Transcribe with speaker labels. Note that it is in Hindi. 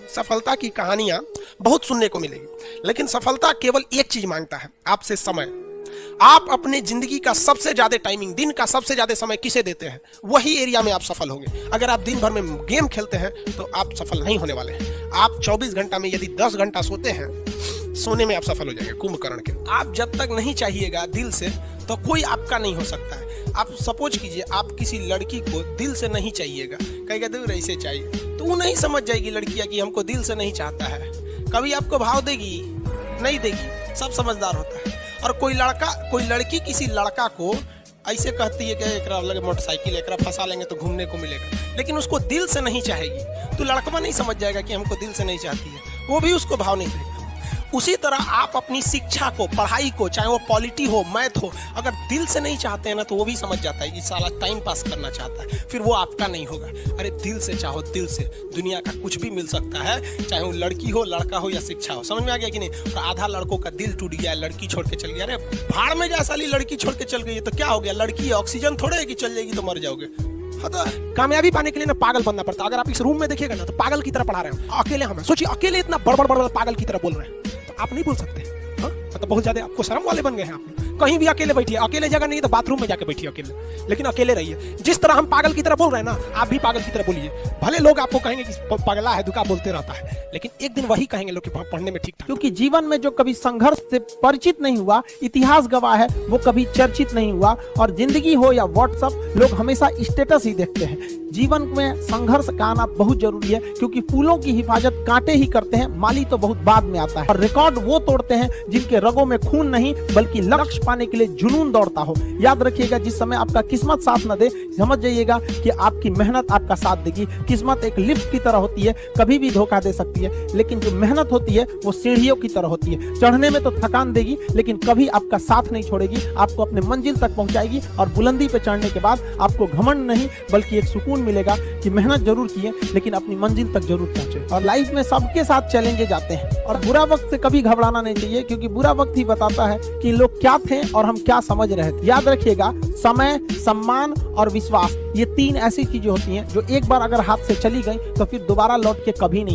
Speaker 1: सफलता की कहानियां बहुत सुनने को मिलेगी, लेकिन सफलता केवल एक चीज मांगता है, आपसे समय। आप अपने जिंदगी का सबसे ज्यादा टाइमिंग, दिन का सबसे ज्यादा समय किसे देते हैं, वही एरिया में आप सफल होंगे। अगर आप दिन भर में गेम खेलते हैं तो आप सफल नहीं होने वाले हैं। आप 24 घंटा में यदि 10 घंटा सोते हैं, सोने में आप सफल हो जाएंगे कुंभकर्ण के। आप जब तक नहीं चाहिएगा दिल से, तो कोई आपका नहीं हो सकता है। आप सपोज कीजिए, आप किसी लड़की को दिल से नहीं चाहिएगा, कहेगा दूर ऐसे चाहिए, तो वो नहीं समझ जाएगी लड़कियां कि हमको दिल से नहीं चाहता है। कभी आपको भाव देगी? नहीं देगी। सब समझदार होता है। और कोई लड़की किसी लड़का को ऐसे कहती है कि एकरा लगे मोटरसाइकिल, एकरा फंसा लेंगे तो घूमने को मिलेगा, लेकिन उसको दिल से नहीं चाहेगी, तो लड़का नहीं समझ जाएगा कि हमको दिल से नहीं चाहती है, वो भी उसको भाव नहीं देगा। उसी तरह आप अपनी शिक्षा को, पढ़ाई को, चाहे वो पॉलिटी हो, मैथ हो, अगर दिल से नहीं चाहते हैं ना, तो वो भी समझ जाता है कि साला टाइम पास करना चाहता है, फिर वो आपका नहीं होगा। अरे दिल से चाहो, दिल से दुनिया का कुछ भी मिल सकता है, चाहे वो लड़की हो, लड़का हो या शिक्षा हो। समझ में आ गया कि नहीं? और आधा लड़कों का दिल टूट गया, लड़की छोड़ के चल गया। अरे भाड़ में जा साली, लड़की छोड़ के चल गई तो क्या हो गया? लड़की ऑक्सीजन थोड़े है कि चल जाएगी तो मर जाओगे। हाँ, तो कामयाबी पाने के लिए ना पागल बनना पड़ता है। अगर आप इस रूम में देखिएगा ना, तो पागल की तरह पढ़ा रहे हैं अकेले। हम सोचिए, अकेले इतना बड़ पागल की तरह बोल रहे हैं, तो आप नहीं बोल सकते। हाँ, मतलब बहुत ज्यादा आपको शर्म वाले बन गए हैं। आप कहीं भी अकेले बैठिए, अकेले जगह नहीं तो बाथरूम में जाके बैठिए अकेले, लेकिन अकेले रहिए। जिस तरह हम पागल की तरह बोल रहे हैं ना, आप भी पागल की तरह बोलिए। भले लोग आपको कहेंगे कि पगला है, दुका बोलते रहता है, लेकिन एक दिन वही कहेंगे लोग कि पढ़ने में ठीक था।
Speaker 2: क्योंकि जीवन में जो कभी संघर्ष से परिचित नहीं हुआ, इतिहास गवाह है, वो कभी चर्चित नहीं हुआ। और जिंदगी हो या व्हाट्सएप, लोग हमेशा स्टेटस ही देखते हैं। जीवन में संघर्ष का आना बहुत जरूरी है, क्योंकि फूलों की हिफाजत कांटे ही करते हैं, माली तो बहुत बाद में आता है। और रिकॉर्ड वो तोड़ते हैं जिनके रगों में खून नहीं, बल्कि लक्ष्य पाने के लिए जुनून दौड़ता हो। याद रखिएगा, जिस समय आपका किस्मत साथ न दे, समझ जाइएगा कि आपकी मेहनत आपका साथ देगी। किस्मत एक लिफ्ट की तरह होती है, कभी भी धोखा दे सकती है, लेकिन जो मेहनत होती है वो सीढ़ियों की तरह होती है। चढ़ने में तो थकान देगी, लेकिन कभी आपका साथ नहीं छोड़ेगी, आपको अपने मंजिल तक पहुंचाएगी। और बुलंदी पे चढ़ने के बाद आपको घमंड नहीं, बल्कि एक सुकून मिलेगा कि मेहनत जरूर किए, लेकिन अपनी मंजिल तक जरूर पहुंचे। और लाइफ में सबके साथ चैलेंजेस आते हैं, और बुरा वक्त से कभी घबराना नहीं चाहिए, क्योंकि बुरा वक्त ही बताता है कि लोग क्या थे और हम क्या समझ रहे थे। याद रखिएगा, समय, सम्मान और विश्वास, ये 3 ऐसी चीजें होती हैं जो एक बार अगर हाथ से चली गई तो फिर दोबारा लौट के कभी नहीं